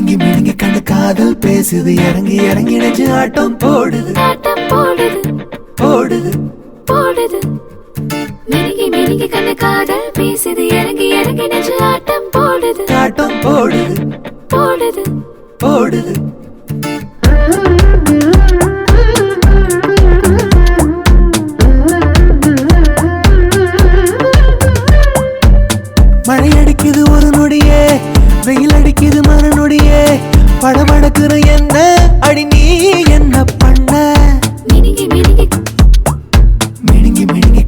மினுங்கி மினுங்கி கண்டு காதல் பேசுது இறங்கி இறங்கி நெஞ்சு ஆட்டம் போடுது போடுது போடுது மினுங்கி மினுங்கி கண்டு காதல் பேசுது இறங்கி இறங்கி நெஞ்சு ஆட்டம் போடுது போடுது போடுது மழை அடிக்குது ஒரு நொடியே வெயில் அடிக்குது மறு நொடியே படபடக்குற என்ன அடி நீ என்ன பண்ண மினுங்கி மினுங்கி மினுங்கி மினுங்கி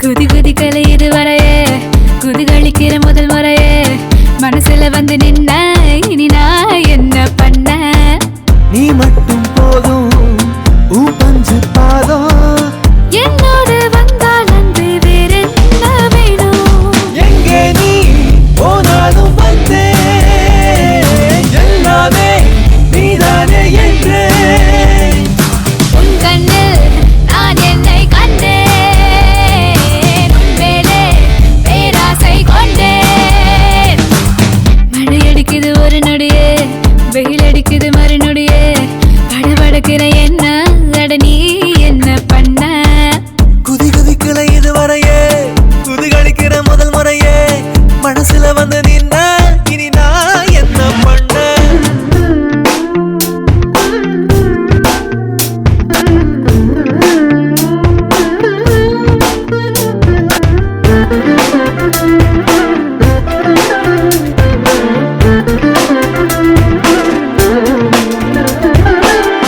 குதி குதி கலையுது வரையே குதிகளிக்கிற முதல் முறையே மனசுல வந்து நின்ன இனி நான் என்ன பண்ண நீ மட்டும் போதும் ஊ பஞ்சு பாதம் என்னோடு வந்தால் அன்று வேறென்ன வேணும் எங்கே நீ போனாலும் வந்தே எல்லாமே நீதானே என்றே உன் கண்ணில் நான் என்னை கண்டேன் உன் மேலே பேராசை கொண்டேன் மழை அடிக்குது ஒரு நொடியே வெயில் அடிக்குது மறு நொடியே படபடக்கிற என்ன அட நீ என்ன பண்ண குதி குதிக்கல இதுவரையே குதிகளிக்கிற முதல் முறையே மனசுல வந்து நின்ன இனி நான் என்ன பண்ண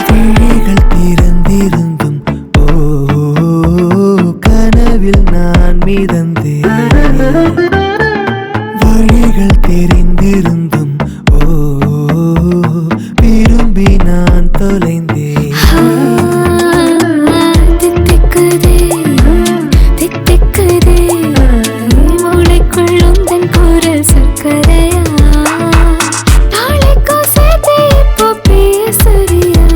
விழிகள் திறந்திருந்தும் கனவில் நான் மிதந்தேன் வழிகள் தெரிந்திருந்தும் விரும்பி நான் தொலைந்தேன் தித்திக்குதே தித்திக்குதே மூளைக்குள் உந்தன் குரல் சர்க்கரையா நாளைக்கோ சேர்த்து இப்போ பேசுறியா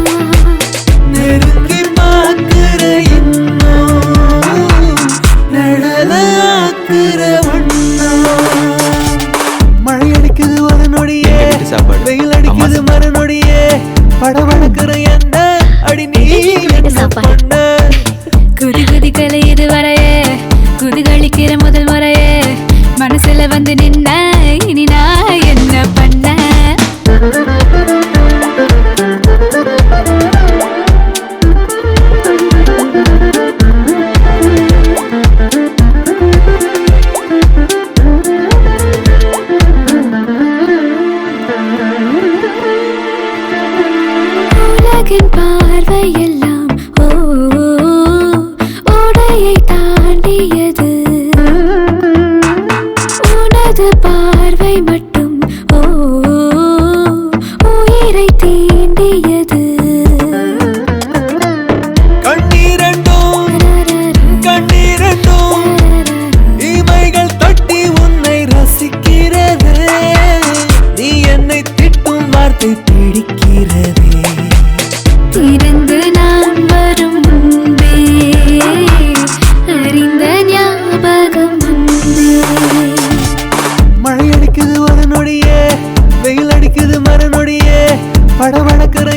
நெருங்கி பார்க்கிற இன்னும் நடலாக்குற மழை அடிக்குது ஒரு நொடியே வெயில் அடிக்குது மறு நொடியே படபடக்குற என்ன அடி நீ என்ன பண்ண குதி குதி கலையுது வரையே குதிகளிக்கிற முதல் முறையே மனசுல வந்து நின்ன இனி நான் என்ன பண்ண உலகின் பார்வையெல்லாம் ஓடையை தாண்டியது உனது பார்வை மட்டும் உயிரை தீண்டியது கண்ணீரண்டும் கண்ணீரண்டும் இமைகள் தட்டி உன்னை ரசிக்கிறது நீ என்னை திட்டும் வார்த்தை பிடிக்கிறதே திறந்து நான் வரும் முன்பே அறிந்த ஞாபகம் வந்தே மழை அடிக்குது ஒரு நொடியே வெயில் அடிக்குது மறு நொடியே படபடக்குற